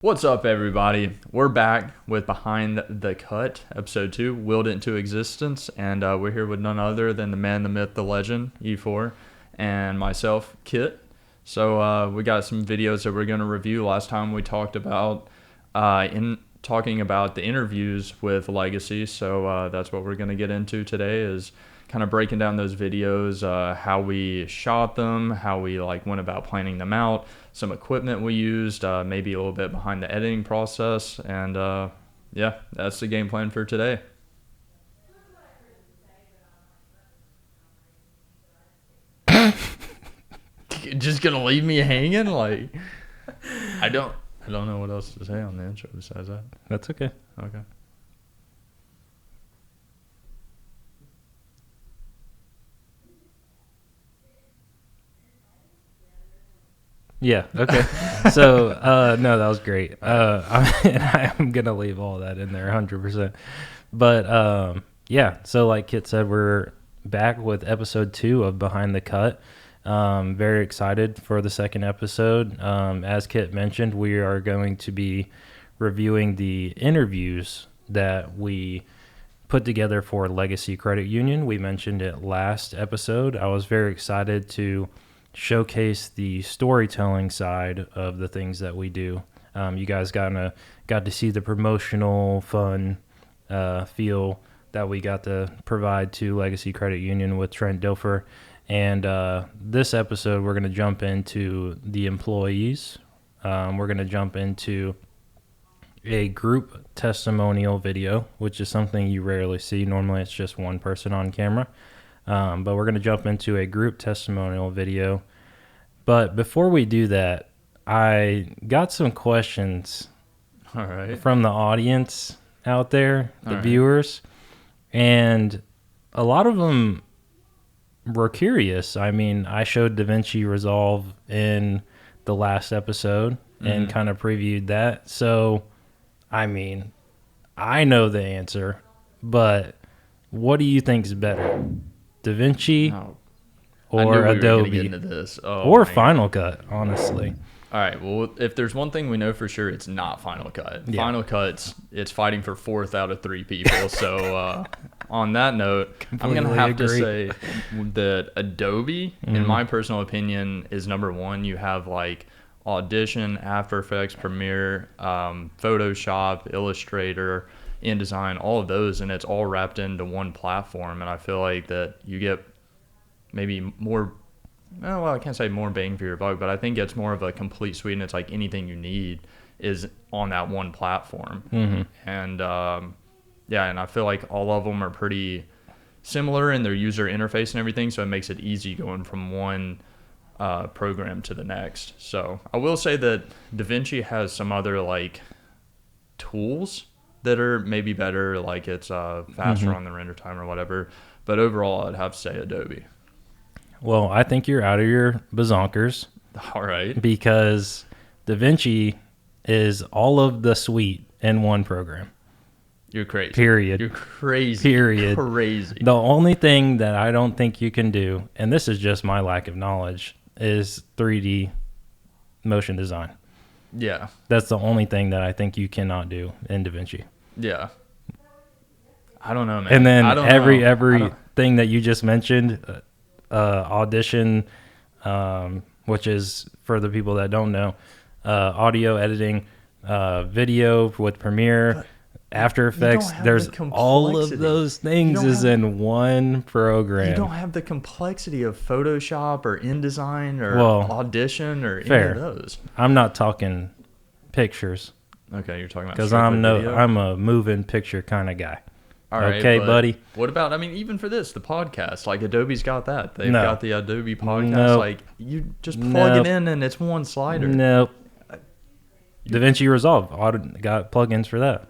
What's up, everybody? We're back with Behind the Cut, episode 2, Willed It Into Existence, and we're here with none other than the man, the myth, the legend, E4, and myself, Kit. So we got some videos that we're going to review. Last time we talked about talking about the interviews with Legacy, so that's what we're going to get into today, is kind of breaking down those videos, how we shot them, how we went about planning them out, some equipment we used, maybe a little bit behind the editing process, and yeah, that's the game plan for today. Just gonna leave me hanging? I don't know what else to say on the intro besides that. That's okay. Okay. Yeah, okay. So, no, that was great. I'm going to leave all that in there 100%. But, yeah, so like Kit said, we're back with episode 2 of Behind the Cut. Very excited for the second episode. As Kit mentioned, we are going to be reviewing the interviews that we put together for Legacy Credit Union. We mentioned it last episode. I was very excited to showcase the storytelling side of the things that we do. You guys got to see the promotional fun feel that we got to provide to Legacy Credit Union with Trent Dilfer. And this episode, we're going to jump into the employees. We're going to jump into a group testimonial video, which is something you rarely see. Normally, it's just one person on camera. But we're going to jump into a group testimonial video. But before we do that, I got some questions from the audience out there, the viewers, and a lot of them were curious. I mean, I showed DaVinci Resolve in the last episode and kind of previewed that. So, I mean, I know the answer, but what do you think is better? DaVinci or Adobe or Final Cut, honestly. All right, well, if there's one thing we know for sure, it's not Final Cut. Yeah. Final Cut's it's fighting for 4th out of 3 people. So on that note, I'm going to have to say that Adobe, in my personal opinion, is number one. You have Audition, After Effects, Premiere, Photoshop, Illustrator, InDesign, all of those, and it's all wrapped into one platform. And I feel like that you get maybe more, well, I can't say more bang for your buck, but I think it's more of a complete suite, and it's like anything you need is on that one platform. And yeah, and I feel like all of them are pretty similar in their user interface and everything, so it makes it easy going from one program to the next. So I will say that DaVinci has some other tools that are maybe better, it's faster on the render time or whatever. But overall, I'd have to say Adobe. Well, I think you're out of your bazonkers. All right. Because DaVinci is all of the suite in one program. You're crazy. Period. You're crazy. Period. Crazy. The only thing that I don't think you can do, and this is just my lack of knowledge, is 3D motion design. Yeah. That's the only thing that I think you cannot do in DaVinci. Yeah. I don't know, man. And then everything that you just mentioned, Audition, which is, for the people that don't know, audio editing, video with Premiere, After Effects, there's all of those things is in one program. You don't have the complexity of Photoshop or InDesign or Audition or any of those. I'm not talking pictures. Okay, you're talking about because I'm a moving picture kind of guy. All right, okay, buddy. What about, even for this, the podcast, Adobe's got that. They've got the Adobe podcast. You just plug it in and it's one slider. Nope. DaVinci Resolve got plugins for that.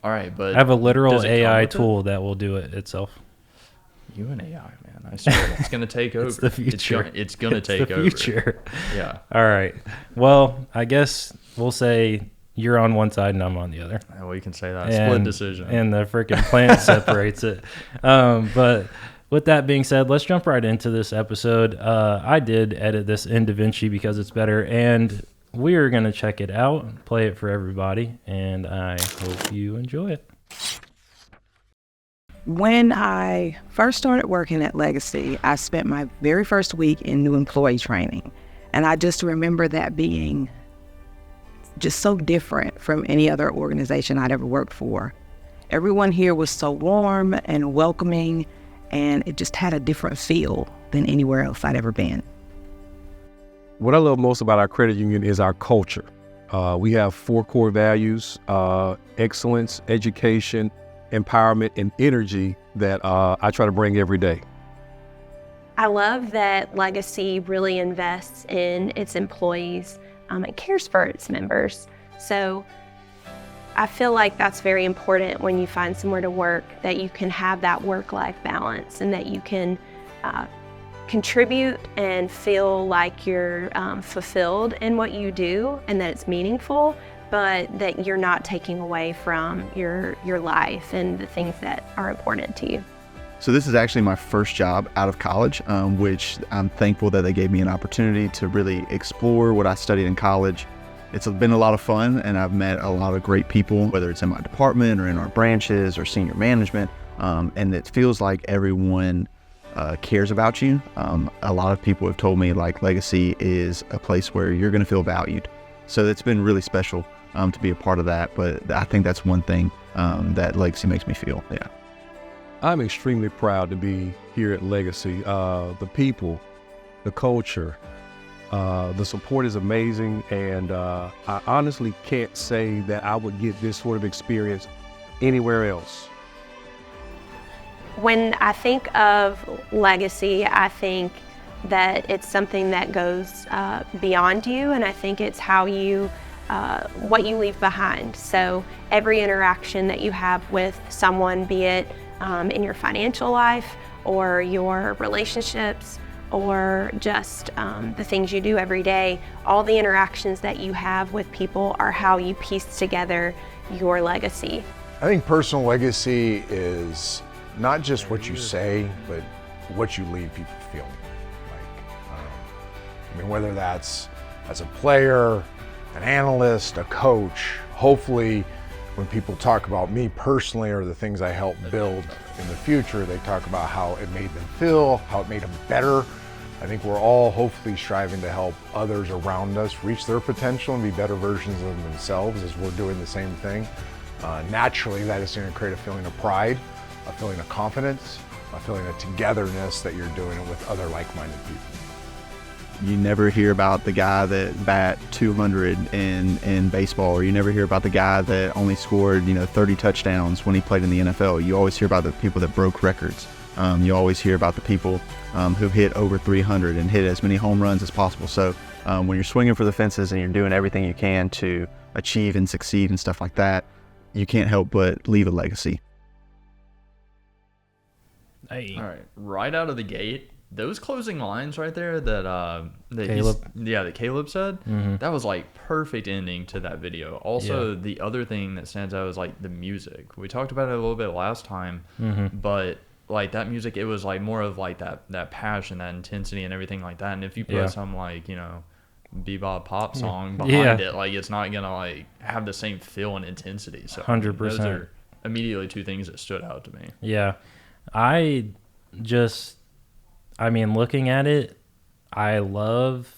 All right, but I have a literal AI tool that will do it itself. You and AI, man. I swear it's going to take over. It's the future. It's going to take over. It's the future. Yeah. All right. Well, I guess we'll say you're on one side and I'm on the other. Yeah, we can say that. Split decision. And the freaking plant separates it. But with that being said, let's jump right into this episode. I did edit this in DaVinci because it's better. And we're going to check it out, play it for everybody, and I hope you enjoy it. When I first started working at Legacy, I spent my very first week in new employee training. And I just remember that being just so different from any other organization I'd ever worked for. Everyone here was so warm and welcoming, and it just had a different feel than anywhere else I'd ever been. What I love most about our credit union is our culture. We have 4 core values: excellence, education, empowerment, and energy that I try to bring every day. I love that Legacy really invests in its employees and cares for its members. So I feel like that's very important when you find somewhere to work, that you can have that work-life balance and that you can contribute and feel like you're fulfilled in what you do and that it's meaningful, but that you're not taking away from your life and the things that are important to you. So this is actually my first job out of college, which I'm thankful that they gave me an opportunity to really explore what I studied in college. It's been a lot of fun, and I've met a lot of great people, whether it's in my department or in our branches or senior management, and it feels like everyone cares about you. A lot of people have told me like Legacy is a place where you're going to feel valued. So it's been really special to be a part of that, but I think that's one thing that Legacy makes me feel. Yeah. I'm extremely proud to be here at Legacy. The people, the culture, the support is amazing, and I honestly can't say that I would get this sort of experience anywhere else. When I think of Legacy, I think that it's something that goes beyond you, and I think it's how you what you leave behind. So every interaction that you have with someone, be it in your financial life or your relationships or just the things you do every day, all the interactions that you have with people are how you piece together your legacy. I think personal legacy is not just what you say, but what you leave people feeling. Whether that's as a player, an analyst, a coach, hopefully when people talk about me personally or the things I help build in the future, they talk about how it made them feel, how it made them better. I think we're all hopefully striving to help others around us reach their potential and be better versions of themselves as we're doing the same thing. Naturally, that is going to create a feeling of pride, a feeling of confidence, a feeling of togetherness that you're doing it with other like-minded people. You never hear about the guy that bat 200 in baseball, or you never hear about the guy that only scored 30 touchdowns when he played in the NFL. You always hear about the people that broke records. You always hear about the people who hit over 300 and hit as many home runs as possible. So when you're swinging for the fences and you're doing everything you can to achieve and succeed and stuff like that, you can't help but leave a legacy. Hey. All right, right out of the gate, those closing lines right there that Caleb. that Caleb said, that was like perfect ending to that video. Also, the other thing that stands out is like the music. We talked about it a little bit last time, but like that music, it was like more of like that passion, that intensity, and everything like that. And if you put some like bebop pop song behind it, like it's not gonna like have the same feel and intensity. So 100%. those are immediately two things that stood out to me. Yeah, looking at it, I love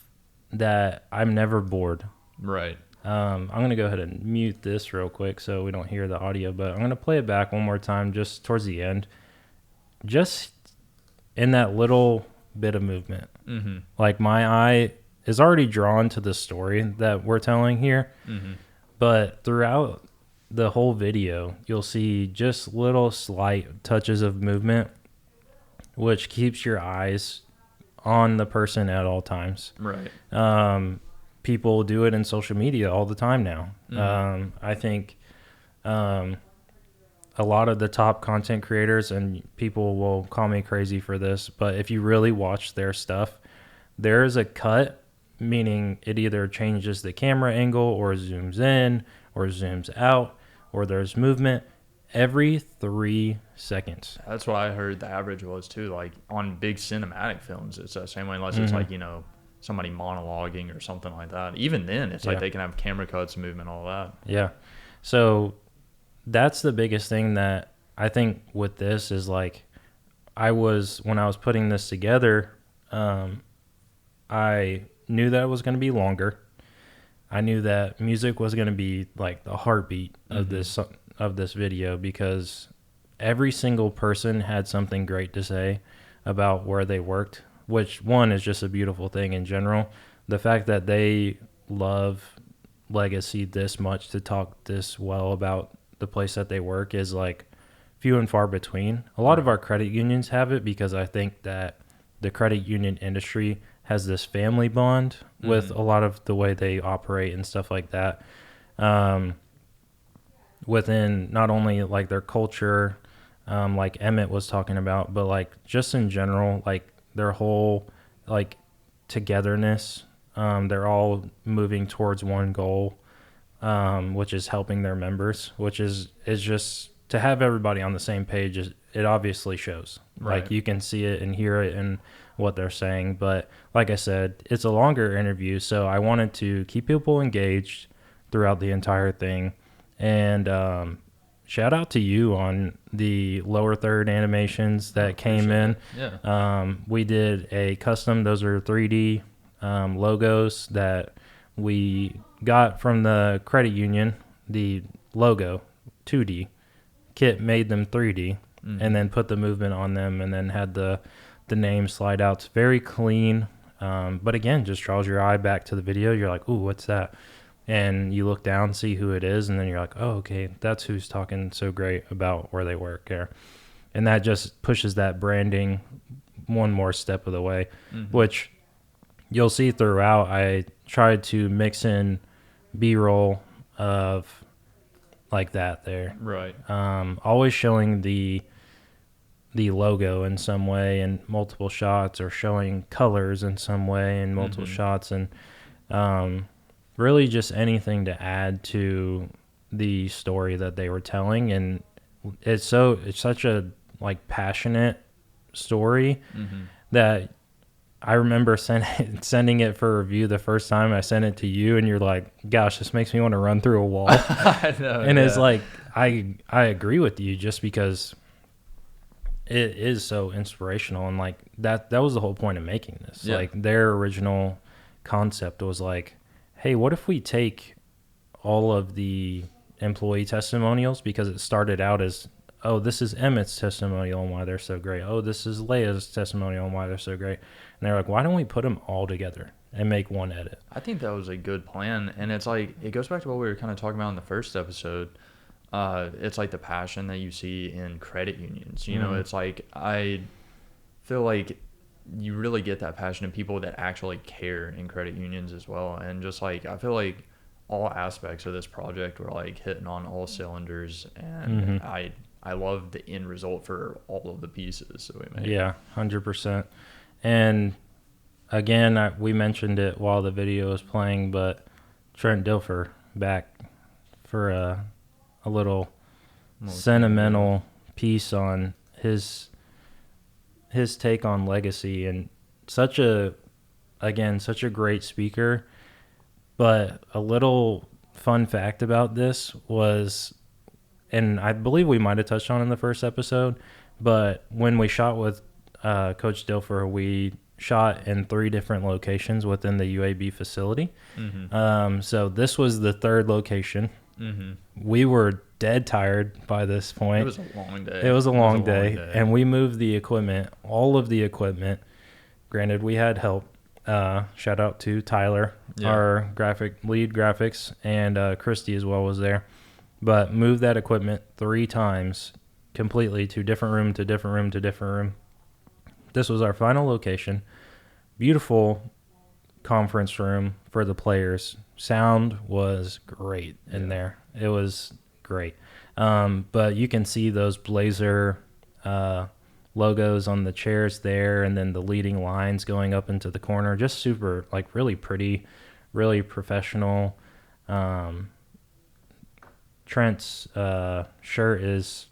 that I'm never bored. Right. I'm going to go ahead and mute this real quick so we don't hear the audio, but I'm going to play it back one more time just towards the end. Just in that little bit of movement. Like my eye is already drawn to the story that we're telling here, but throughout the whole video, you'll see just little slight touches of movement, which keeps your eyes on the person at all times. Right. People do it in social media all the time now. I think a lot of the top content creators, and people will call me crazy for this, but if you really watch their stuff, there is a cut, meaning it either changes the camera angle or zooms in or zooms out, or there's movement every 3 seconds. That's what I heard the average was too. Like on big cinematic films, it's the same way, unless it's like, somebody monologuing or something like that. Even then, it's like they can have camera cuts, movement, all that. Yeah. So that's the biggest thing that I think with this is like, when I was putting this together, I knew that it was going to be longer. I knew that music was going to be like the heartbeat of this video, because every single person had something great to say about where they worked, which one is just a beautiful thing in general. The fact that they love Legacy this much to talk this well about the place that they work is like few and far between. A lot of our credit unions have it, because I think that the credit union industry has this family bond with a lot of the way they operate and stuff like that. Within not only like their culture, like Emmett was talking about, but like just in general, like their whole like togetherness. They're all moving towards one goal, which is helping their members, which is just to have everybody on the same page. It obviously shows. Right. Like you can see it and hear it in what they're saying. But like I said, it's a longer interview, so I wanted to keep people engaged throughout the entire thing. And shout out to you on the lower third animations that came in. Yeah. We did a custom, those are 3D logos that we got from the credit union. The logo, 2D. Kit made them 3D and then put the movement on them, and then had the name slide out. It's very clean. But again, just draws your eye back to the video. You're like, ooh, what's that? And you look down, see who it is, and then you're like, oh, okay, that's who's talking so great about where they work there. And that just pushes that branding one more step of the way, which you'll see throughout. I tried to mix in B-roll of like that there. Right. Always showing the logo in some way in multiple shots, or showing colors in some way in multiple shots, and really just anything to add to the story that they were telling. And it's such a like passionate story that I remember sending it for review the first time. I sent it to you, and you're like, gosh, this makes me want to run through a wall. I know, and it's like, I agree with you, just because it is so inspirational. And like that was the whole point of making this. Like their original concept was like, hey, what if we take all of the employee testimonials, because it started out as, oh, this is Emmett's testimonial and why they're so great. Oh, this is Leia's testimonial and why they're so great. And they're like, why don't we put them all together and make one edit? I think that was a good plan. And it's like, it goes back to what we were kind of talking about in the first episode. It's like the passion that you see in credit unions. You know, it's like, I feel like you really get that passion in people that actually care in credit unions as well. And just like, I feel like all aspects of this project were like hitting on all cylinders. And I love the end result for all of the pieces that we made. Yeah, 100%. And again, we mentioned it while the video was playing, but Trent Dilfer back for a little sentimental piece on his take on Legacy. And such a great speaker. But a little fun fact about this was, and I believe we might have touched on in the first episode, but when we shot with Coach Dilfer, we shot in 3 different locations within the UAB facility. So this was the 3rd location. We were dead tired by this point. It was a long day. It was a long day. And we moved the equipment, all of the equipment. Granted, we had help. Shout out to Tyler, our lead graphics, and Christy as well was there. But moved that equipment 3 times completely to different room, to different room, to different room. This was our final location. Beautiful conference room for the players. Sound was great in there. It was great. But you can see those Blazer logos on the chairs there, and then the leading lines going up into the corner. Just super, like, really pretty, really professional. Trent's shirt is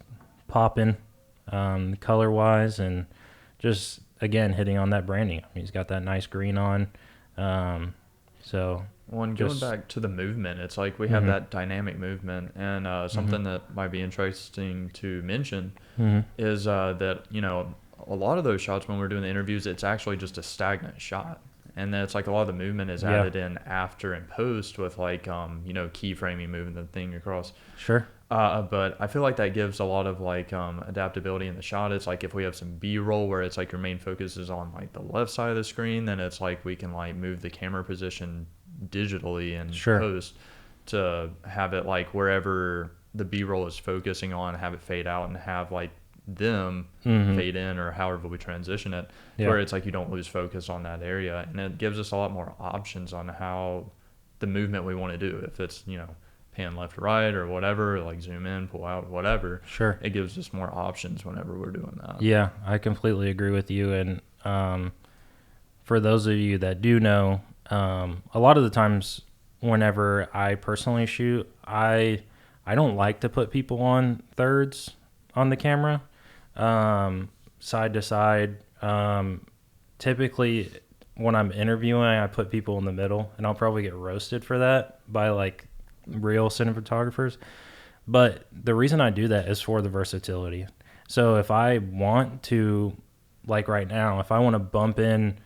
popping color-wise, and just, again, hitting on that branding. I mean, he's got that nice green on. So Well, and going back to the movement, it's like we have that dynamic movement, and something that might be interesting to mention is that, you know, a lot of those shots when we're doing the interviews, it's actually just a stagnant shot. And then it's like a lot of the movement is added in after and post with like, you know, keyframing, moving the thing across. Sure. But I feel like that gives a lot of like adaptability in the shot. It's like if we have some B-roll where it's like your main focus is on like the left side of the screen, then it's like we can like move the camera position digitally and post to have it like wherever the B-roll is focusing on, have it fade out and have like them fade in, or however we transition it, where it's like you don't lose focus on that area. And it gives us a lot more options on how the movement we want to do. If it's, you know, pan left or right or whatever, like zoom in, pull out, whatever. Sure. It gives us more options whenever we're doing that. Yeah, I completely agree with you. And for those of you that do know, a lot of the times whenever I personally shoot, I don't like to put people on thirds on the camera, side to side. Typically when I'm interviewing, I put people in the middle, and I'll probably get roasted for that by like real cinematographers. But the reason I do that is for the versatility. So if I want to, like right now, if I want to bump in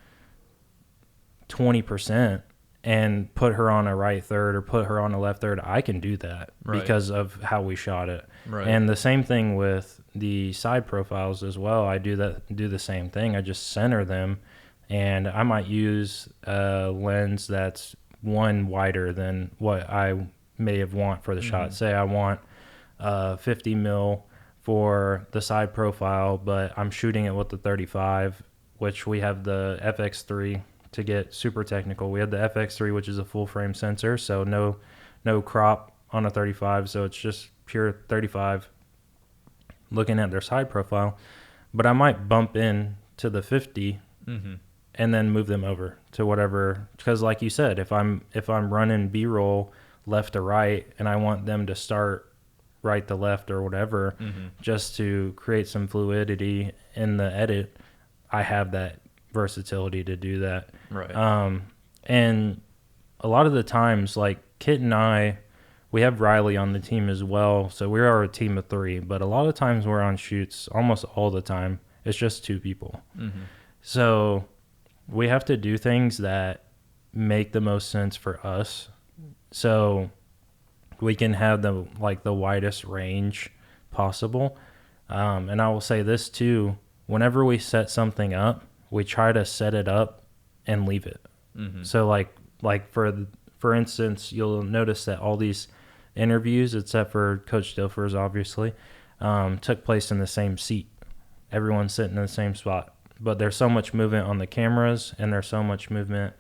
20% and put her on a right third or put her on a left third, I can do that because of how we shot it. Right. And the same thing with the side profiles as well. I do the same thing. I just center them, and I might use a lens that's one wider than what I may have want for the shot. Say I want 50 mil for the side profile, but I'm shooting it with the 35, which we have the FX3 to get super technical. We have the FX3, which is a full frame sensor, so no crop on a 35, so it's just pure 35 looking at their side profile. But I might bump in to the 50 and then move them over to whatever, because like you said, if I'm running B-roll left to right and I want them to start right to left or whatever, just to create some fluidity in the edit, I have that versatility to do that. Right. And a lot of the times, like Kit and I, we have Riley on the team as well, so we are a team of 3, but a lot of times we're on shoots, almost all the time, it's just 2 people. So we have to do things that make the most sense for us, so we can have the widest range possible. And I will say this too, whenever we set something up, we try to set it up and leave it. So like for instance, you'll notice that all these interviews, except for Coach Dilfer's obviously, took place in the same seat. Everyone's sitting in the same spot. But there's so much movement on the cameras, and there's so much movement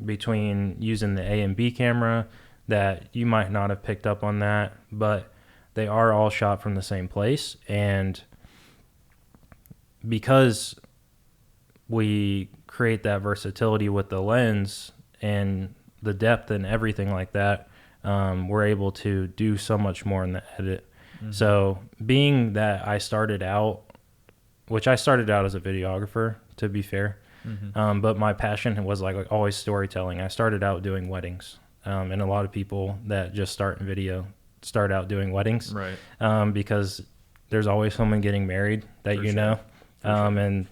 between using the A and B camera that you might not have picked up on that, but they are all shot from the same place. And because we create that versatility with the lens and the depth and everything like that, we're able to do so much more in the edit. So being that I started out as a videographer, to be fair, but my passion was like always storytelling. I started out doing weddings, and a lot of people that just start in video start out doing weddings, right? Because there's always someone getting married that and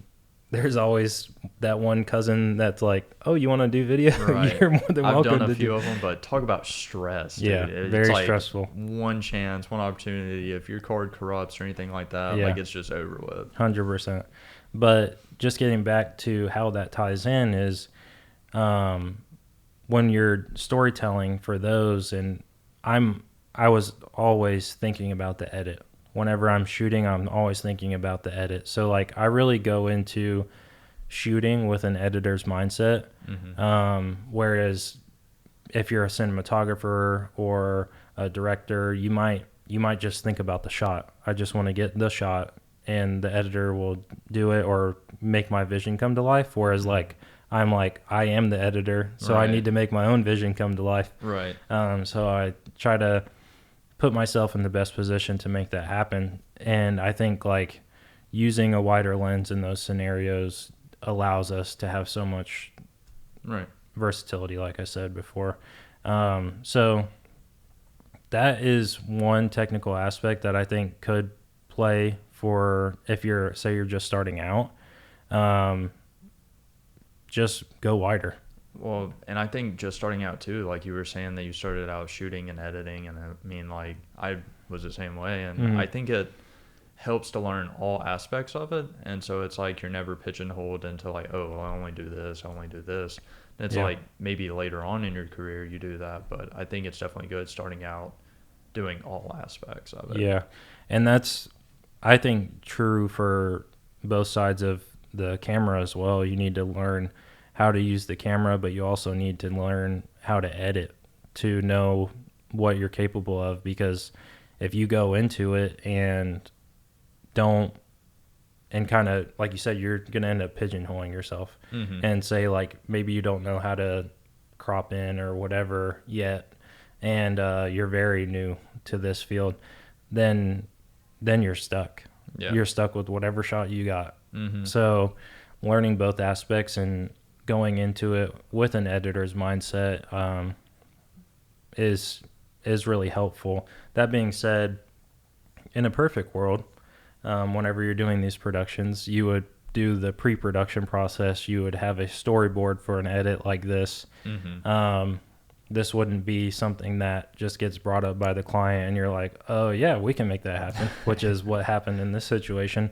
there's always that one cousin that's like, oh, you want to do video? Right. You're more than welcome. I've done a few of them, but talk about stress, dude. Yeah, it's very like stressful. One chance, one opportunity. If your card corrupts or anything like that, like it's just over with. 100%. But just getting back to how that ties in is when you're storytelling for those, and I was always thinking about the edit. Whenever I'm shooting, I'm always thinking about the edit. So like I really go into shooting with an editor's mindset. Whereas if you're a cinematographer or a director, you might just think about the shot. I just want to get the shot, and the editor will do it or make my vision come to life. Whereas like I am the editor, so I need to make my own vision come to life. Right. So I try to put myself in the best position to make that happen. And I think like using a wider lens in those scenarios allows us to have so much Right. versatility, like I said before. So that is one technical aspect that I think could play for if you're just starting out. Just go wider. Well, and I think just starting out too, like you were saying that you started out shooting and editing, and I mean, like I was the same way, and I think it helps to learn all aspects of it, and so it's like you're never pigeonholed into like, oh, well, I only do this, I only do this. And it's like maybe later on in your career you do that, but I think it's definitely good starting out doing all aspects of it. Yeah, and that's, I think, true for both sides of the camera as well. You need to learn how to use the camera, but you also need to learn how to edit to know what you're capable of, because if you go into it and don't, and kind of, like you said, you're going to end up pigeonholing yourself and say, like, maybe you don't know how to crop in or whatever yet, and you're very new to this field, then you're stuck. Yeah. You're stuck with whatever shot you got. So learning both aspects and going into it with an editor's mindset is really helpful. That being said, in a perfect world, whenever you're doing these productions, you would do the pre-production process. You would have a storyboard for an edit like this. This wouldn't be something that just gets brought up by the client and you're like, oh yeah, we can make that happen, which is what happened in this situation.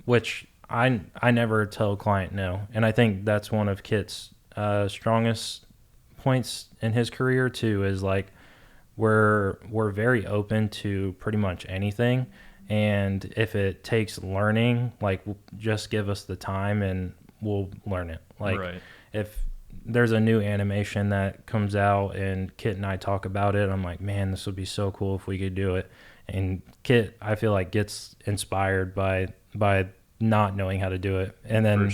Which I never tell a client no. And I think that's one of Kit's strongest points in his career too, is like we're very open to pretty much anything. And if it takes learning, like just give us the time and we'll learn it. Like if there's a new animation that comes out and Kit and I talk about it, I'm like, man, this would be so cool if we could do it. And Kit, I feel like, gets inspired by not knowing how to do it, and then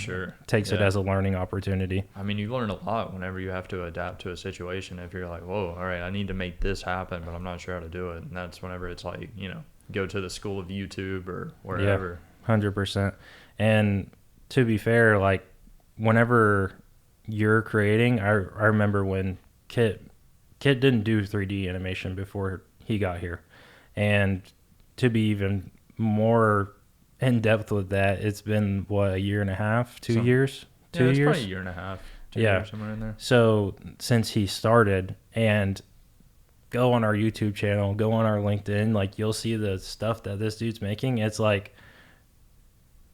takes it as a learning opportunity. I mean, you learn a lot whenever you have to adapt to a situation. If you're like, whoa, all right, I need to make this happen, but I'm not sure how to do it. And that's whenever it's like, you know, go to the school of YouTube or wherever. Yeah, 100%. And to be fair, like whenever you're creating, I remember when Kit didn't do 3D animation before he got here. And to be even more in depth with that, it's been what, a year and a half, 2 years? 2 years? Probably a year and a half, 2 years, somewhere in there. So since he started, and go on our YouTube channel, go on our LinkedIn, like you'll see the stuff that this dude's making. It's like,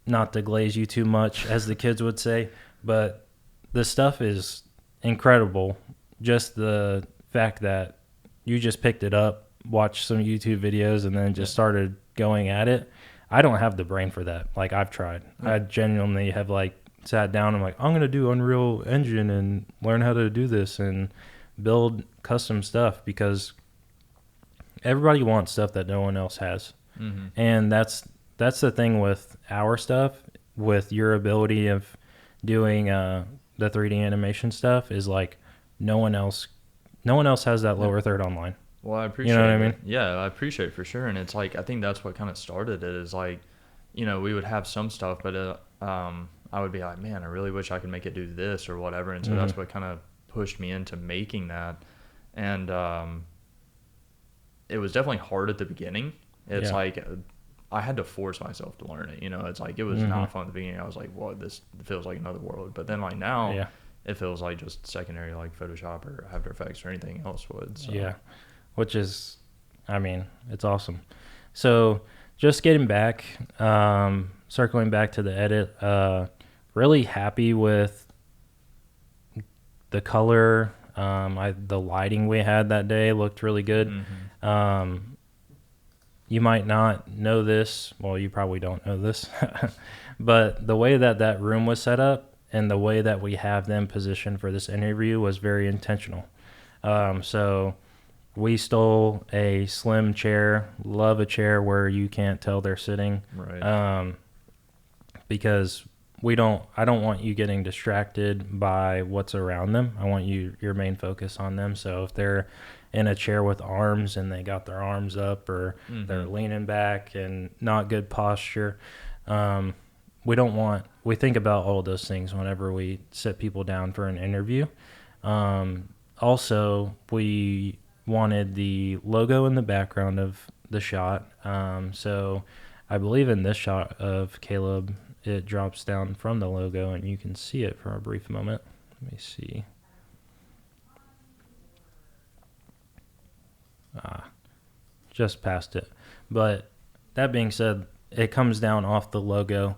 not to glaze you too much, as the kids would say, but the stuff is incredible. Just the fact that you just picked it up, watched some YouTube videos, and then just started going at it. I don't have the brain for that. Like, I've tried. I genuinely have, like, sat down and like, I'm going to do Unreal Engine and learn how to do this and build custom stuff, because everybody wants stuff that no one else has. And that's the thing with our stuff, with your ability of doing the 3D animation stuff, is like no one else has that lower third online. Well, I appreciate it. You know what I mean? Yeah, I appreciate it for sure. And it's like, I think that's what kind of started it, is like, you know, we would have some stuff, but I would be like, man, I really wish I could make it do this or whatever. And so that's what kind of pushed me into making that. And it was definitely hard at the beginning. It's like I had to force myself to learn it. You know, it's like, it was not fun at the beginning. I was like, well, this feels like another world. But then like now it feels like just secondary, like Photoshop or After Effects or anything else would. So. Yeah. Which is, I mean, it's awesome. So just getting back, circling back to the edit, really happy with the color. The lighting we had that day looked really good. You might not know this. Well, you probably don't know this. But the way that room was set up and the way that we have them positioned for this interview was very intentional. So we stole a slim chair. Love a chair where you can't tell they're sitting. Right. Because I don't want you getting distracted by what's around them. I want your main focus on them. So if they're in a chair with arms and they got their arms up, or they're leaning back and not good posture, we think about all those things whenever we sit people down for an interview. Also, we wanted the logo in the background of the shot. So I believe in this shot of Caleb, it drops down from the logo and you can see it for a brief moment. Let me see. Just past it. But that being said, it comes down off the logo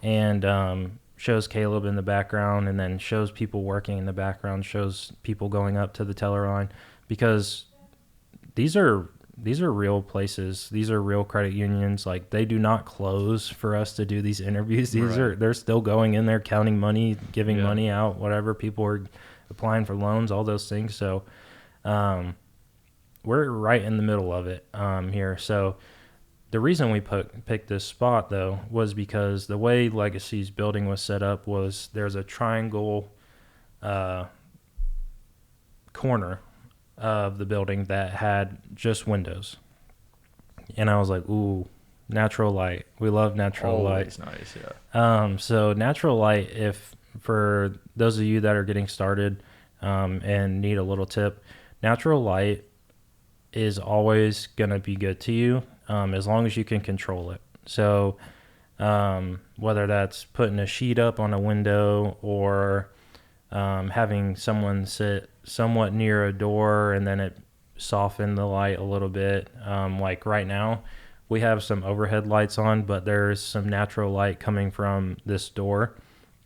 and shows Caleb in the background, and then shows people working in the background, shows people going up to the teller line, because these are real places. These are real credit unions. Like, they do not close for us to do these interviews. They're still going in there, counting money, giving money out, whatever. People are applying for loans, all those things. So we're right in the middle of it here. So the reason we picked this spot, though, was because the way Legacy's building was set up was there's a triangle corner of the building that had just windows. And I was like, ooh, natural light. We love natural light. Nice, yeah. So natural light, if for those of you that are getting started and need a little tip, natural light is always going to be good to you as long as you can control it. So whether that's putting a sheet up on a window or having someone sit somewhat near a door and then it soften the light a little bit. Like right now, we have some overhead lights on, but there's some natural light coming from this door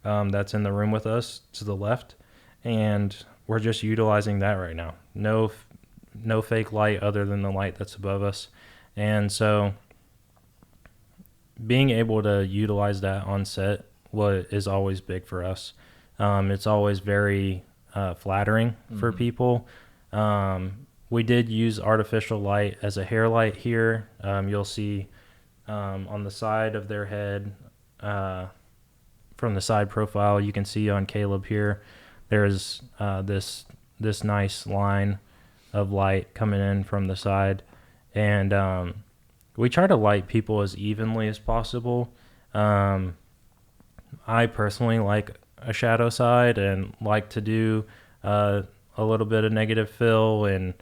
that's in the room with us to the left, and we're just utilizing that right now. No fake light other than the light that's above us. And so being able to utilize that on set is always big for us. It's always very flattering for people. We did use artificial light as a hair light here. You'll see on the side of their head, from the side profile, you can see on Caleb here, there's this nice line of light coming in from the side. And we try to light people as evenly as possible. I personally like a shadow side and like to do a little bit of negative fill and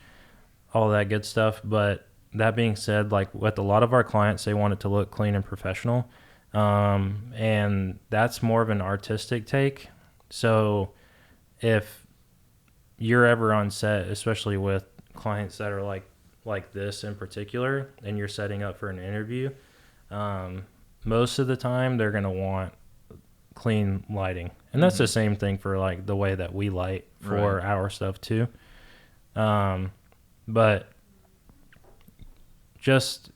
all that good stuff. But that being said, like with a lot of our clients, they want it to look clean and professional. And that's more of an artistic take. So if you're ever on set, especially with clients that are like this in particular, and you're setting up for an interview, most of the time they're going to want clean lighting. And that's the same thing for like the way that we light for our stuff too. But just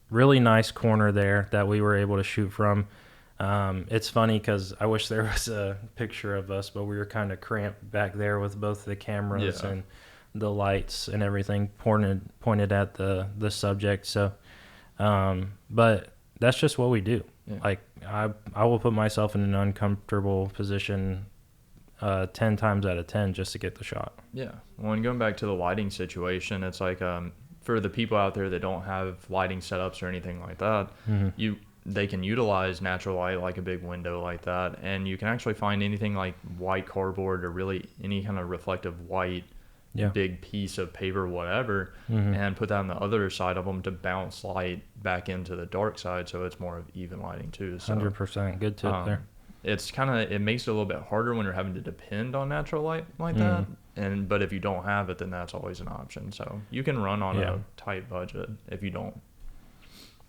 really nice corner there that we were able to shoot from. It's funny because I wish there was a picture of us, but we were kind of cramped back there with both the cameras and the lights and everything pointed at the subject. So, but that's just what we do. Yeah. Like I will put myself in an uncomfortable position 10 times out of 10 just to get the shot. Yeah. Well, and going back to the lighting situation, it's like for the people out there that don't have lighting setups or anything like that, they can utilize natural light, like a big window like that, and you can actually find anything like white cardboard or really any kind of reflective white big piece of paper, whatever, and put that on the other side of them to bounce light back into the dark side, so it's more of even lighting too. So 100% good tip there. It's it makes it a little bit harder when you're having to depend on natural light like that. But if you don't have it, then that's always an option. So you can run on a tight budget if you don't.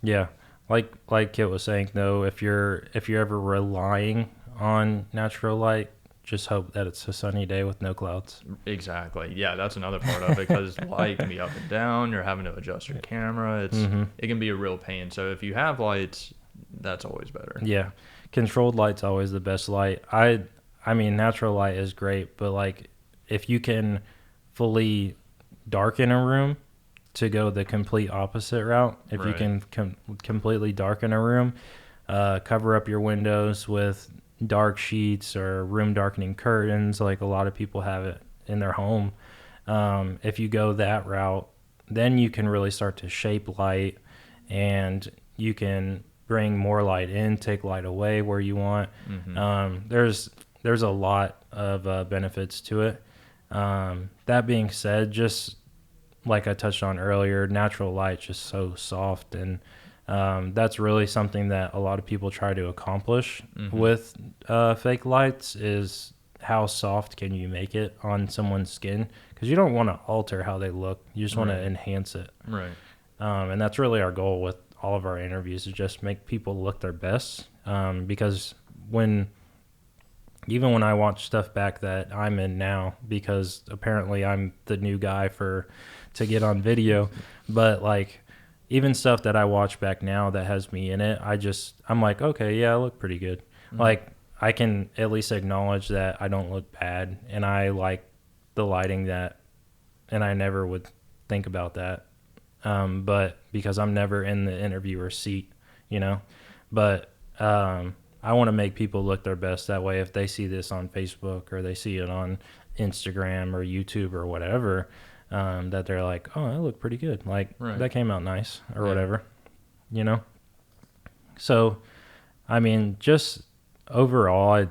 Yeah. Like Kit was saying though, if you're ever relying on natural light, just hope that it's a sunny day with no clouds. Exactly. Yeah, that's another part of it, because light can be up and down. You're having to adjust your camera. It can be a real pain. So if you have lights, that's always better. Yeah. Controlled light's always the best light. I mean, natural light is great, but like if you can fully darken a room to go the complete opposite route, if you can completely darken a room, cover up your windows with dark sheets or room darkening curtains, like a lot of people have it in their home. If you go that route, then you can really start to shape light, and you can bring more light in, take light away where you want. There's a lot of benefits to it. That being said, just like I touched on earlier, natural light just so soft, and that's really something that a lot of people try to accomplish with fake lights, is how soft can you make it on someone's skin, because you don't want to alter how they look, you just want to enhance it. Right. And that's really our goal with all of our interviews, is just make people look their best, because even when I watch stuff back that I'm in now, because apparently I'm the new guy to get on video, but like even stuff that I watch back now that has me in it, I'm like, okay, yeah, I look pretty good. Like I can at least acknowledge that I don't look bad, and I like the lighting and I never would think about that. But because I'm never in the interviewer's seat, but I want to make people look their best. That way, if they see this on Facebook or they see it on Instagram or YouTube or whatever, that they're like, oh, I look pretty good. Like, that came out nice or whatever, So, I mean, just overall,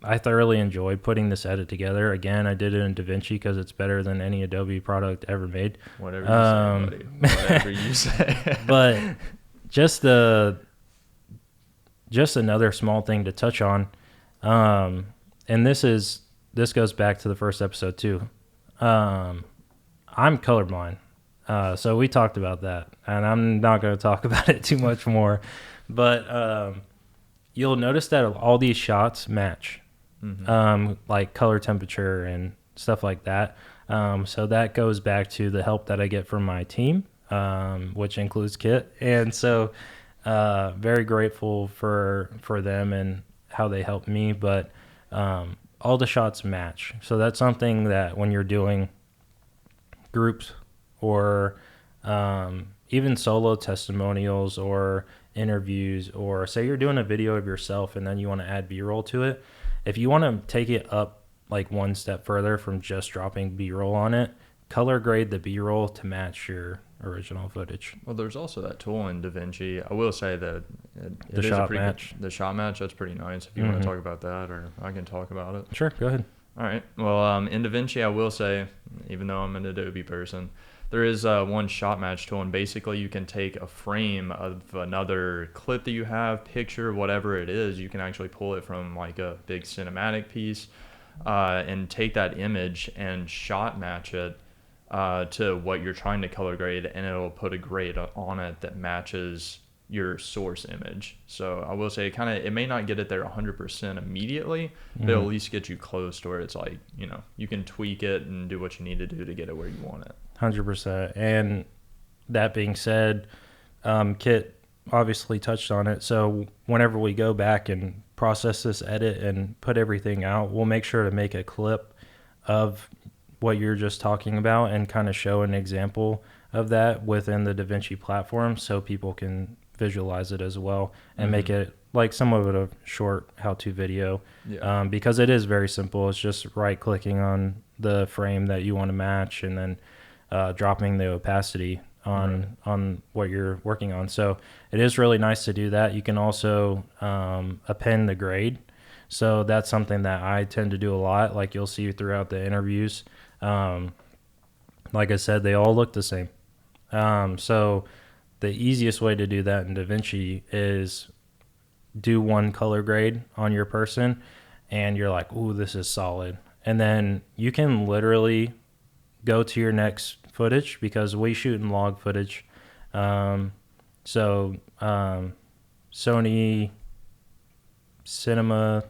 I thoroughly enjoyed putting this edit together. Again, I did it in DaVinci because it's better than any Adobe product ever made. Whatever you say, buddy. Whatever you say. But just another small thing to touch on, and this goes back to the first episode too. I'm colorblind, so we talked about that, and I'm not going to talk about it too much more. But you'll notice that all these shots match, like color temperature and stuff like that. So that goes back to the help that I get from my team, which includes Kit, and so. Very grateful for them and how they helped me, but all the shots match. So that's something that when you're doing groups or even solo testimonials or interviews, or say you're doing a video of yourself and then you want to add B-roll to it, if you want to take it up like one step further from just dropping B-roll on it, color grade the B-roll to match your original footage. Well, there's also that tool in DaVinci. I will say that the shot match. The shot match, that's pretty nice. If you want to talk about that, or I can talk about it. Sure, go ahead. All right. Well, in DaVinci, I will say, even though I'm an Adobe person, there is one shot match tool, and basically you can take a frame of another clip that you have, picture, whatever it is. You can actually pull it from like a big cinematic piece and take that image and shot match it to what you're trying to color grade, and it'll put a grade on it that matches your source image. So I will say it may not get it there 100% immediately, but it'll at least get you close to where it's like, you can tweak it and do what you need to do to get it where you want it. 100%. And that being said, Kit obviously touched on it. So whenever we go back and process this edit and put everything out, we'll make sure to make a clip of what you're just talking about and kind of show an example of that within the DaVinci platform so people can visualize it as well and make it like somewhat of a short how-to video. Because it is very simple. It's just right-clicking on the frame that you want to match and then dropping the opacity on what you're working on. So it is really nice to do that. You can also append the grade. So that's something that I tend to do a lot, like you'll see throughout the interviews. Like I said, they all look the same. So the easiest way to do that in DaVinci is do one color grade on your person, and you're like, ooh, this is solid. And then you can literally go to your next footage, because we shoot in log footage. Sony Cinema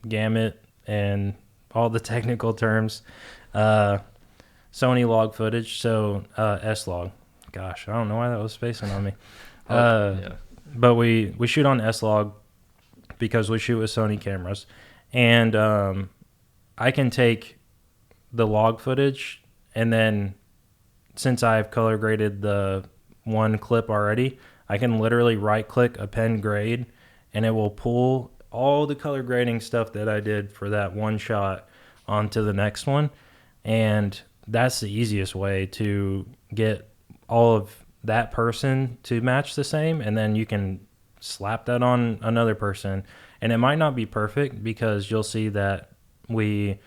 Gamut and all the technical terms, Sony log footage, so S-Log. Gosh, I don't know why that was spacing on me. But we shoot on S-Log because we shoot with Sony cameras. And I can take the log footage, and then since I've color graded the one clip already, I can literally right-click append grade, and it will pull all the color grading stuff that I did for that one shot onto the next one. And that's the easiest way to get all of that person to match the same, and then you can slap that on another person. And it might not be perfect because you'll see that we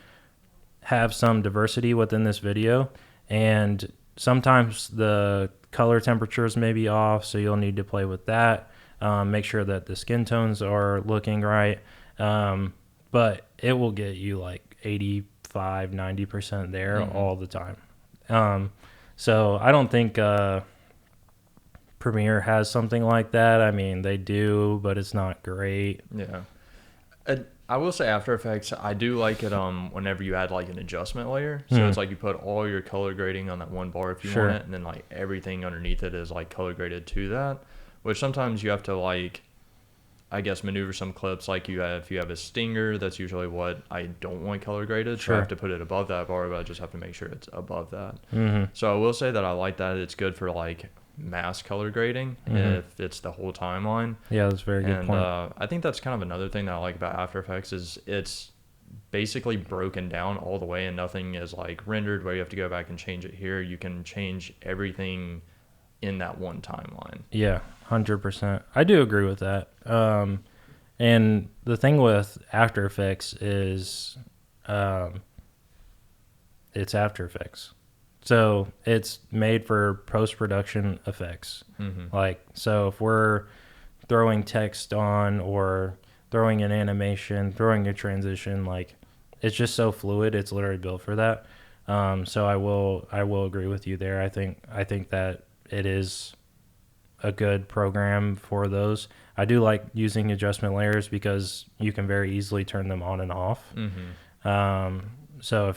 have some diversity within this video, and sometimes the color temperatures may be off, so you'll need to play with that. Make sure that the skin tones are looking right. But it will get you like 85, 90% there all the time. So I don't think Premiere has something like that. I mean, they do, but it's not great. Yeah. I will say After Effects, I do like it whenever you add like an adjustment layer. So it's like you put all your color grading on that one bar if you want it, and then like everything underneath it is like color graded to that, which sometimes you have to like, I guess, maneuver some clips. Like if you have a stinger, that's usually what I don't want color graded. So I have to put it above that bar, but I just have to make sure it's above that. So I will say that I like that. It's good for like mass color grading if it's the whole timeline. Yeah, that's a very good point. I think that's kind of another thing that I like about After Effects is it's basically broken down all the way, and nothing is like rendered where you have to go back and change it here. You can change everything in that one timeline. Yeah, 100%. I do agree with that. And the thing with After Effects is it's After Effects. So it's made for post-production effects. Like, so if we're throwing text on or throwing an animation, throwing a transition, like it's just so fluid. It's literally built for that. So I will agree with you there. I think that it is a good program for those. I do like using adjustment layers because you can very easily turn them on and off. So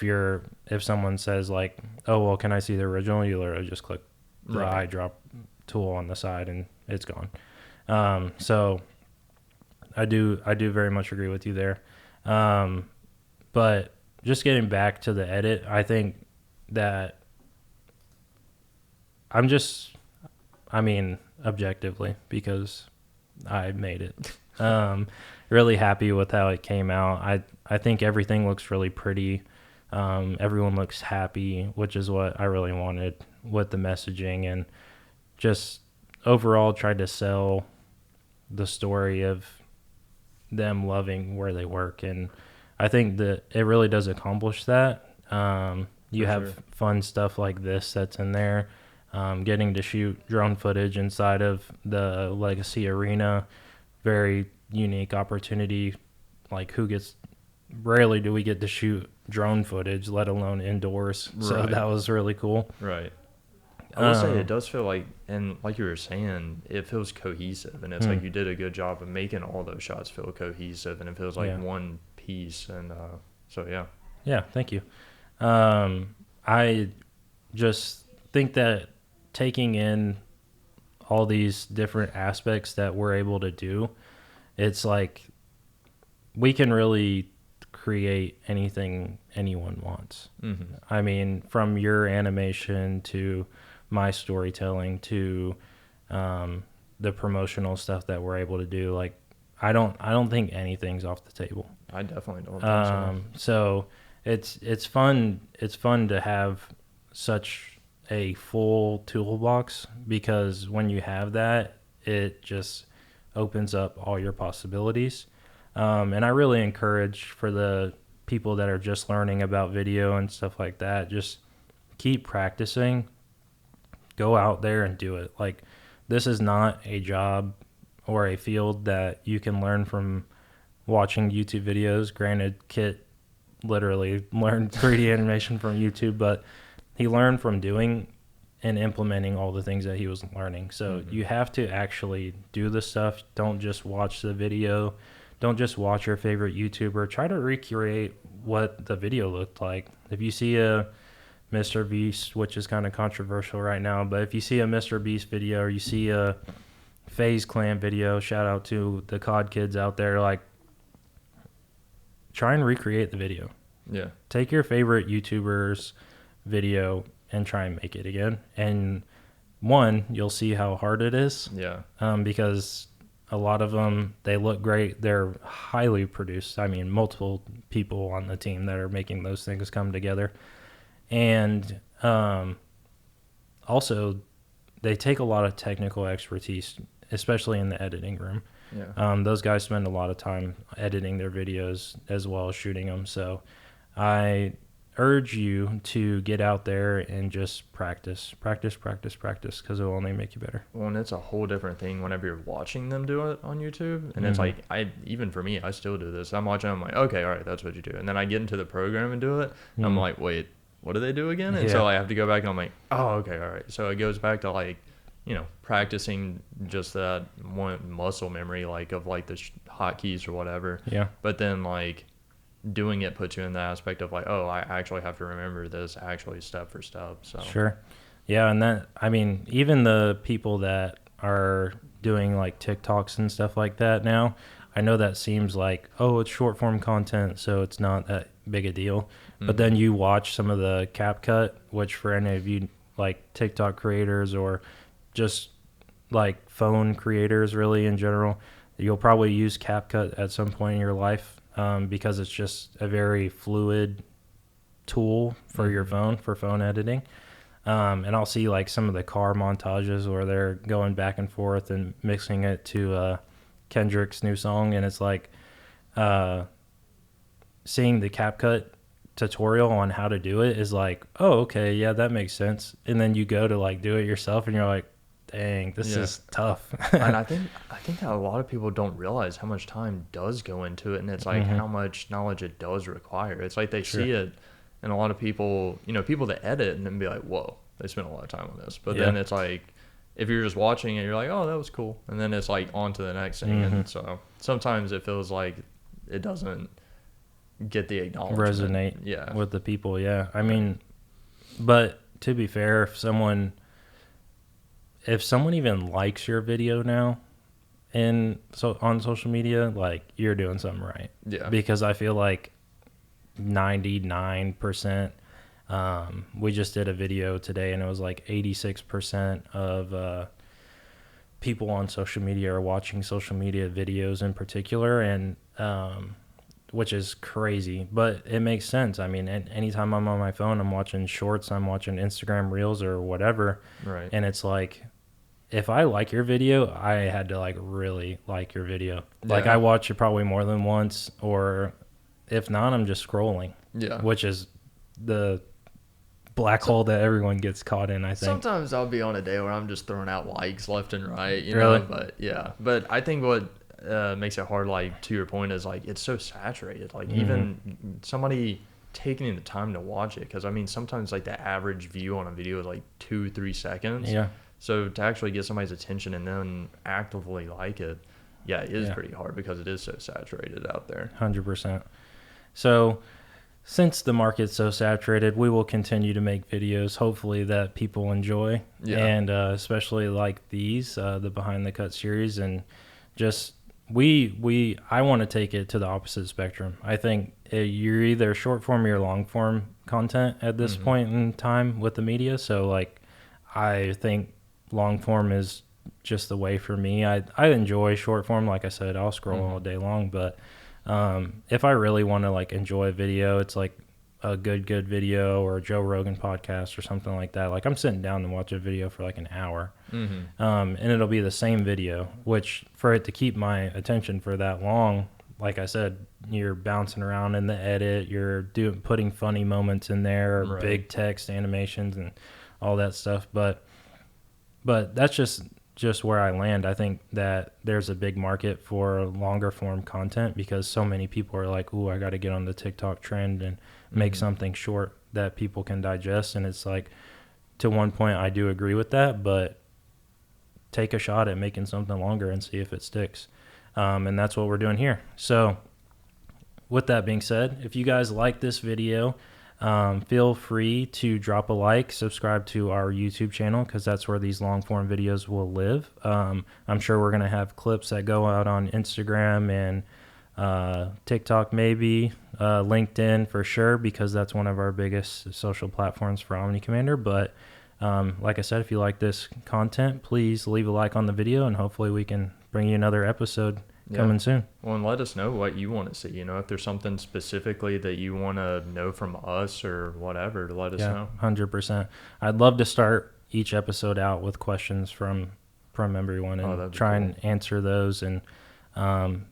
if someone says like, oh, well, can I see the original? You literally just click the eye drop tool on the side and it's gone. So I do very much agree with you there. But just getting back to the edit, I think that objectively, because I made it, really happy with how it came out. I think everything looks really pretty. Everyone looks happy, which is what I really wanted with the messaging, and just overall tried to sell the story of them loving where they work. And I think that it really does accomplish that. You have fun stuff like this that's in there. Getting to shoot drone footage inside of the Legacy Arena, very unique opportunity. Like rarely do we get to shoot drone footage, let alone indoors. So that was really cool. Right. I will say it does feel like, and like you were saying, it feels cohesive, and it's like you did a good job of making all those shots feel cohesive, and it feels like one piece. And so yeah, thank you. I just think that taking in all these different aspects that we're able to do, it's like we can really create anything anyone wants. I mean, from your animation to my storytelling to the promotional stuff that we're able to do, like I don't think anything's off the table. I definitely don't think so. So it's fun to have such a full toolbox, because when you have that, it just opens up all your possibilities. And I really encourage for the people that are just learning about video and stuff like that, just keep practicing, go out there and do it. Like, this is not a job or a field that you can learn from watching YouTube videos. Granted, Kit literally learned 3D animation from YouTube, but he learned from doing and implementing all the things that he was learning. So you have to actually do the stuff. Don't just watch the video. Don't just watch your favorite YouTuber. Try to recreate what the video looked like. If you see a Mr. Beast, which is kind of controversial right now, but if you see a Mr. Beast video or you see a FaZe Clan video, shout out to the COD kids out there, like, try and recreate the video. Yeah. Take your favorite YouTuber's video and try and make it again. And one, you'll see how hard it is. Yeah. Because a lot of them, they look great. They're highly produced. I mean, multiple people on the team that are making those things come together. And also, they take a lot of technical expertise. especially in the editing room. Yeah. Those guys spend a lot of time editing their videos as well as shooting them. So I urge you to get out there and just practice, because it will only make you better. Well, and it's a whole different thing whenever you're watching them do it on YouTube. And it's like, even for me, I still do this. I'm watching, I'm like, okay, all right, that's what you do. And then I get into the program and do it. And I'm like, wait, what do they do again? And so I have to go back and I'm like, oh, okay, all right. So it goes back to like, you know, practicing just that one muscle memory, like of like the hotkeys or whatever. Yeah. But then like doing it puts you in the aspect of like, oh, I actually have to remember this actually step for step. So sure. Yeah. And that, I mean, even the people that are doing like TikToks and stuff like that now, I know that seems like, oh, it's short form content, so it's not that big a deal. But then you watch some of the CapCut, which for any of you like TikTok creators or just like phone creators really in general, you'll probably use CapCut at some point in your life, because it's just a very fluid tool for your phone, for phone editing. And I'll see like some of the car montages where they're going back and forth and mixing it to Kendrick's new song, and it's like seeing the CapCut tutorial on how to do it is like, oh, okay, yeah, that makes sense. And then you go to like do it yourself and you're like, dang, this is tough. And I think that a lot of people don't realize how much time does go into it, and it's like how much knowledge it does require. It's like they see it, and a lot of people, you know, people that edit and then be like, whoa, they spent a lot of time on this. But then it's like, if you're just watching it, you're like, oh, that was cool. And then it's like on to the next thing. And so sometimes it feels like it doesn't get the acknowledgement. Resonate with the people. Yeah. I mean, but to be fair, if someone even likes your video now on social media, like you're doing something right. Yeah. Because I feel like 99%, we just did a video today and it was like 86% of people on social media are watching social media videos in particular, and which is crazy, but it makes sense. I mean, anytime I'm on my phone, I'm watching shorts, I'm watching Instagram reels or whatever. Right. And it's like, if I like your video, I had to like really like your video. Like I watch it probably more than once, or if not, I'm just scrolling. Yeah. Which is the black hole that everyone gets caught in, I think. Sometimes I'll be on a day where I'm just throwing out likes left and right, you really? know, but yeah. But I think what makes it hard, like to your point, is like it's so saturated. Like even somebody taking the time to watch it, because I mean sometimes like the average view on a video is like 2-3 seconds. Yeah. So to actually get somebody's attention and then actively like it, it is pretty hard because it is so saturated out there. 100%. So since the market's so saturated, we will continue to make videos, hopefully that people enjoy, and especially like these, the Behind the Cut series, and just I want to take it to the opposite spectrum. I think you're either short form or long form content at this point in time with the media. So like, I think long form is just the way for me. I enjoy short form. Like I said, I'll scroll all day long, but if I really want to like enjoy a video, it's like a good video or a Joe Rogan podcast or something like that. Like I'm sitting down to watch a video for like an hour, and it'll be the same video, which for it to keep my attention for that long, like I said, you're bouncing around in the edit, you're putting funny moments in there, big text animations and all that stuff. But that's just where I land. I think that there's a big market for longer form content because so many people are like, ooh, I got to get on the TikTok trend and make something short that people can digest. And it's like, to one point, I do agree with that, but take a shot at making something longer and see if it sticks. And that's what we're doing here. So with that being said, if you guys like this video, feel free to drop a like, subscribe to our YouTube channel, because that's where these long form videos will live. I'm sure we're going to have clips that go out on Instagram and TikTok, maybe LinkedIn for sure, because that's one of our biggest social platforms for Omni Commander. But like I said, if you like this content, please leave a like on the video, and hopefully we can bring you another episode coming soon. Well, and let us know what you want to see. You know, if there's something specifically that you want to know from us or whatever, to let us know. 100%. I'd love to start each episode out with questions from from everyone and try and answer those, and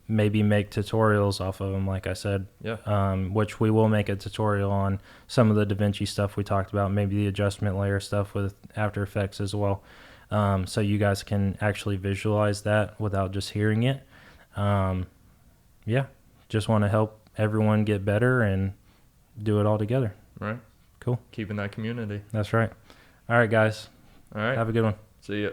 maybe make tutorials off of them, like I said. Yeah. Which we will make a tutorial on some of the DaVinci stuff we talked about, maybe the adjustment layer stuff with After Effects as well. So you guys can actually visualize that without just hearing it. Yeah, just want to help everyone get better and do it all together. Right. Cool. Keeping that community. That's right. All right, guys. All right. Have a good one. See ya.